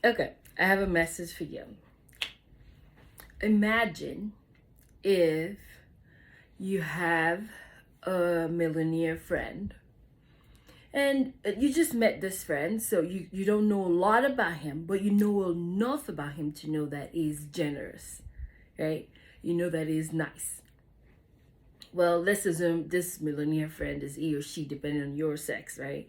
Okay, I have a message for you. Imagine if you have a millionaire friend and you just met this friend, so you don't know a lot about him, but you know enough about him to know that he's generous, right? You know that he's nice. Well, let's assume this millionaire friend is he or she, depending on your sex, right?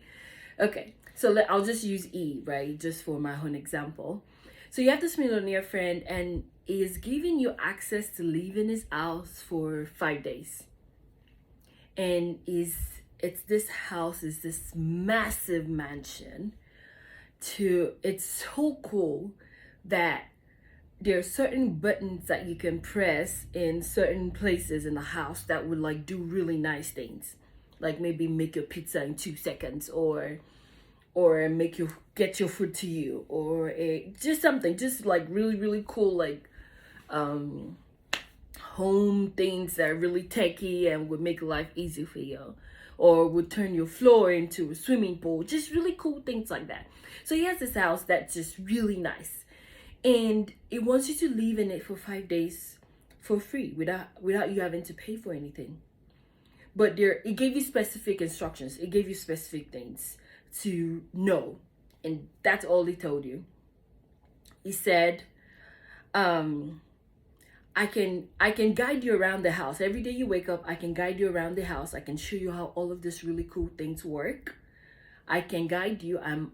Okay, so I'll just use E, right, just for my own example. So you have this millionaire friend, and he is giving you access to live in his house for 5 days, and this house is this massive mansion. It's so cool that there are certain buttons that you can press in certain places in the house that would like do really nice things, like maybe make your pizza in 2 seconds, or make you get your food to you, or just something just like really really cool, like um home things that are really techy and would make life easy for you, or would turn your floor into a swimming pool, just really cool things like that. So he has this house that's just really nice, and it wants you to live in it for 5 days for free, without you having to pay for anything. But it gave you specific instructions, it gave you specific things to know, and that's all he told you. He said, um I can guide you around the house. Every day you wake up, I can guide you around the house. I can show you how all of these really cool things work. I can guide you. I'm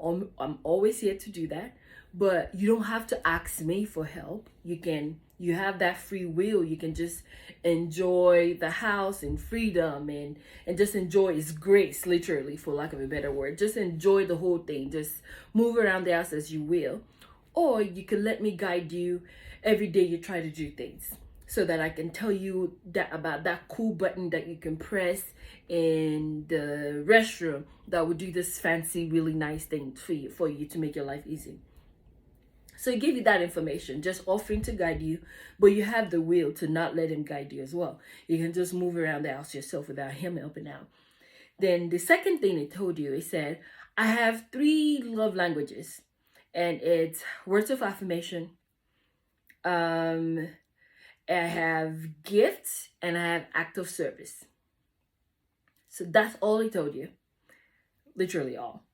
always here to do that. But you don't have to ask me for help. You have that free will. You can just enjoy the house in freedom, and just enjoy its grace, literally, for lack of a better word. Just enjoy the whole thing. Just move around the house as you will. Or you can let me guide you every day you try to do things, so that I can tell you that about that cool button that you can press in the restroom that would do this fancy, really nice thing for you to make your life easy. So he gave you that information, just offering to guide you, but you have the will to not let him guide you as well. You can just move around the house yourself without him helping out. Then the second thing he told you, he said, I have 3 love languages, and it's words of affirmation, um, I have gifts, and I have act of service. So that's all he told you, literally all.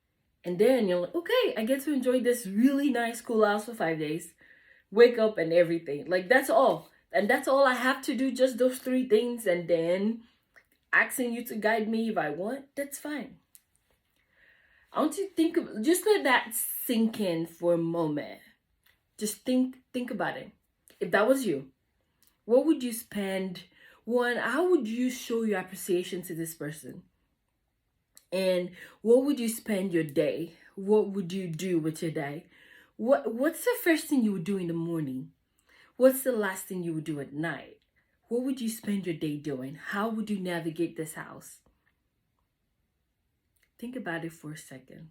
And then you're like, okay, I get to enjoy this really nice cool house for 5 days, wake up and everything. Like, that's all. And that's all I have to do, just those 3 things. And then asking you to guide me if I want, that's fine. I want you to just let that sink in for a moment. Just think about it. If that was you, what would you spend? One, how would you show your appreciation to this person? And what would you spend your day? What would you do with your day? What's the first thing you would do in the morning? What's the last thing you would do at night? What would you spend your day doing? How would you navigate this house? Think about it for a second.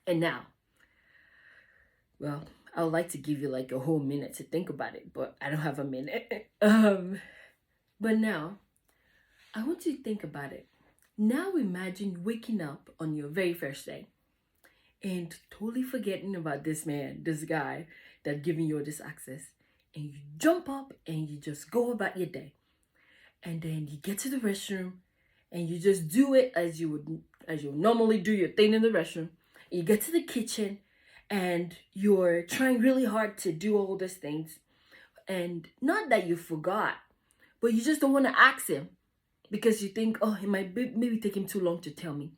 And now, well, I would like to give you like a whole minute to think about it, but I don't have a minute. But now, I want you to think about it. Now imagine waking up on your very first day and totally forgetting about this man, this guy that giving you all this access. And you jump up and you just go about your day. And then you get to the restroom and you just do it as you normally do your thing in the restroom. And you get to the kitchen and you're trying really hard to do all these things. And not that you forgot, but you just don't want to ask him, because you think, oh, it might maybe take him too long to tell me.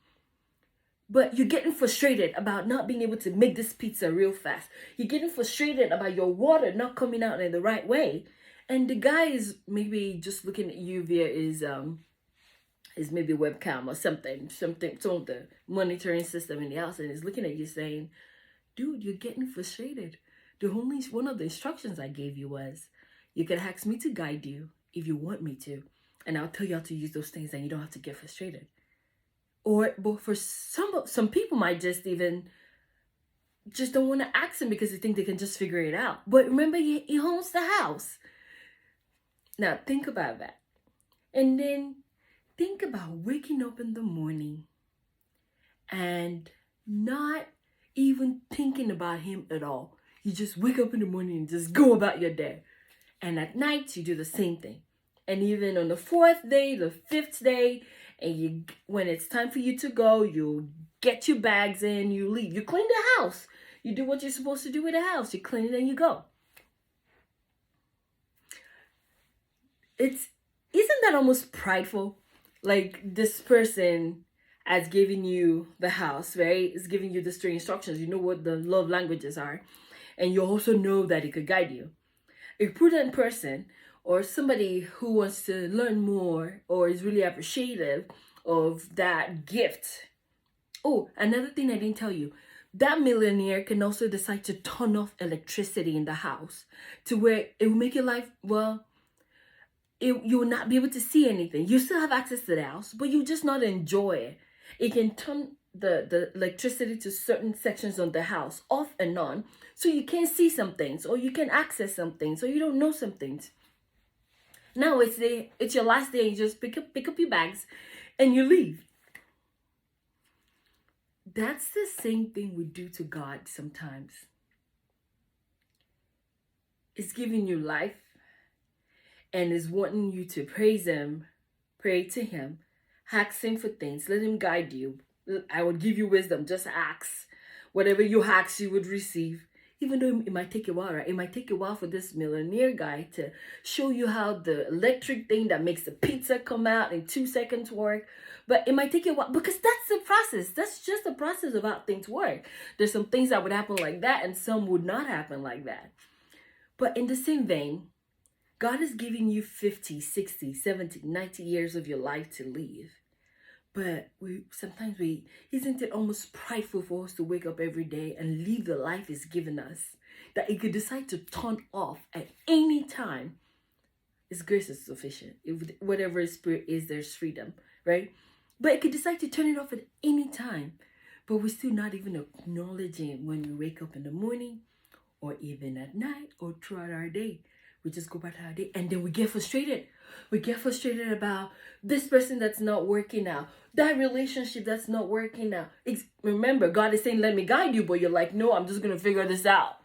But you're getting frustrated about not being able to make this pizza real fast. You're getting frustrated about your water not coming out in the right way. And the guy is maybe just looking at you via his maybe webcam or something, some of the monitoring system in the house, and is looking at you saying, dude, you're getting frustrated. The only one of the instructions I gave you was, you can ask me to guide you if you want me to, and I'll tell you how to use those things, and you don't have to get frustrated. But for some people might just don't want to ask him because they think they can just figure it out. But remember, he owns the house. Now think about that, and then think about waking up in the morning and not even thinking about him at all. You just wake up in the morning and just go about your day. And at night, you do the same thing. And even on the fourth day, the fifth day, and when it's time for you to go, you get your bags in, you leave. You clean the house. You do what you're supposed to do with the house. You clean it and you go. Isn't that almost prideful? Like, this person has given you the house, right? It's giving you the three instructions. You know what the love languages are. And you also know that it could guide you. A prudent person, or somebody who wants to learn more or is really appreciative of that gift. Oh, another thing I didn't tell you. That millionaire can also decide to turn off electricity in the house to where it will make your life, well, you will not be able to see anything. You still have access to the house, but you just not enjoy it. It can turn the electricity to certain sections of the house off and on, so you can see some things, or you can access some things, or you don't know some things. Now it's your last day. You just pick up your bags, and you leave. That's the same thing we do to God sometimes. It's giving you life, and is wanting you to praise Him, pray to Him, ask Him for things, let Him guide you. I would give you wisdom. Just ask. Whatever you ask, you would receive. Even though it might take a while, right? It might take a while for this millionaire guy to show you how the electric thing that makes the pizza come out in 2 seconds work. But it might take a while, because that's the process. That's just the process of how things work. There's some things that would happen like that, and some would not happen like that. But in the same vein, God is giving you 50, 60, 70, 90 years of your life to live. But sometimes isn't it almost prideful for us to wake up every day and live the life He's given us, that He could decide to turn off at any time? His grace is sufficient. Whatever His Spirit is, there's freedom, right? But it could decide to turn it off at any time. But we're still not even acknowledging when we wake up in the morning, or even at night, or throughout our day. We just go about our day, and then we get frustrated. We get frustrated about this person that's not working out, that relationship that's not working out. Remember, God is saying, let me guide you, but you're like, no, I'm just going to figure this out.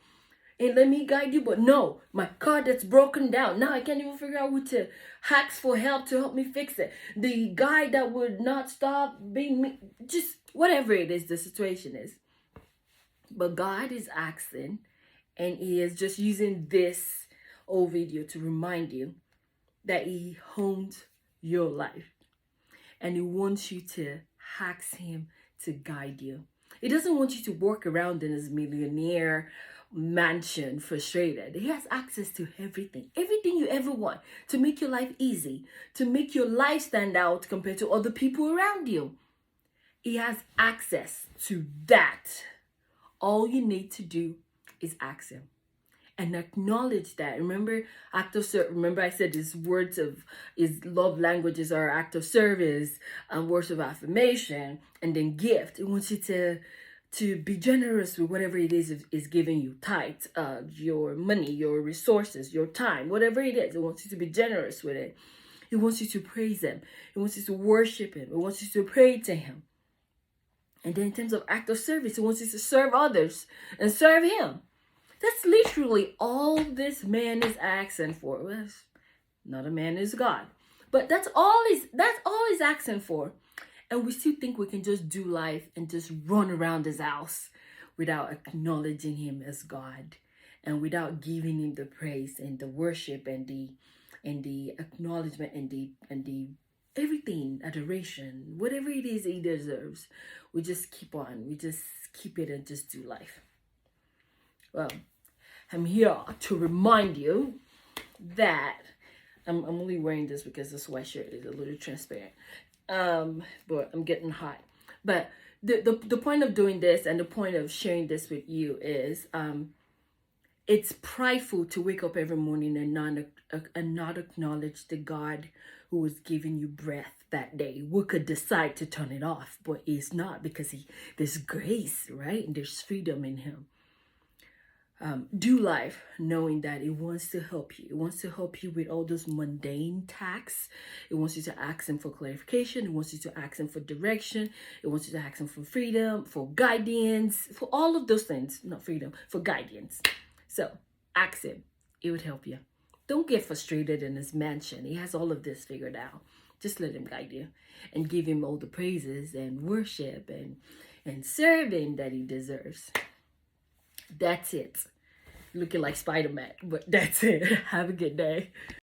And let me guide you, but no, my car that's broken down. Now I can't even figure out who to ask for help to help me fix it. The guy that would not stop being me, just whatever it is the situation is. But God is asking, and He is just using this old video to remind you that He owns your life, and He wants you to ask Him to guide you. He doesn't want you to walk around in His millionaire mansion frustrated. He has access to everything you ever want, to make your life easy, to make your life stand out compared to other people around you. He has access to that. All you need to do is ask Him and acknowledge that. Remember, remember I said His love languages are act of service, words of affirmation, and then gift. He wants you to be generous with whatever it is giving you. Tithe, your money, your resources, your time, whatever it is. He wants you to be generous with it. He wants you to praise Him. He wants you to worship Him. He wants you to pray to Him. And then in terms of act of service, He wants you to serve others and serve Him. That's literally all this man is asking for. Well, not a man, is God. But that's all he's asking for. And we still think we can just do life and just run around His house without acknowledging Him as God, and without giving Him the praise and the worship and the acknowledgement and the everything, adoration, whatever it is He deserves. We just keep it and just do life. Well, I'm here to remind you that I'm only wearing this because the sweatshirt is a little transparent. But I'm getting hot. But the point of doing this and the point of sharing this with you is it's prideful to wake up every morning and not acknowledge the God who was giving you breath that day. We could decide to turn it off, but He's not, because there's grace, right? And there's freedom in Him. do life knowing that it wants to help you. It wants to help you with all those mundane tasks. It wants you to ask him for clarification. It wants you to ask him for direction. It wants you to ask him for freedom, for guidance, for all of those things. Not freedom, for guidance. So ask him. It would help you. Don't get frustrated in his mansion. He has all of this figured out. Just let him guide you and give him all the praises and worship and serving that he deserves. That's it. Looking like Spider-Man, but that's it. Have a good day.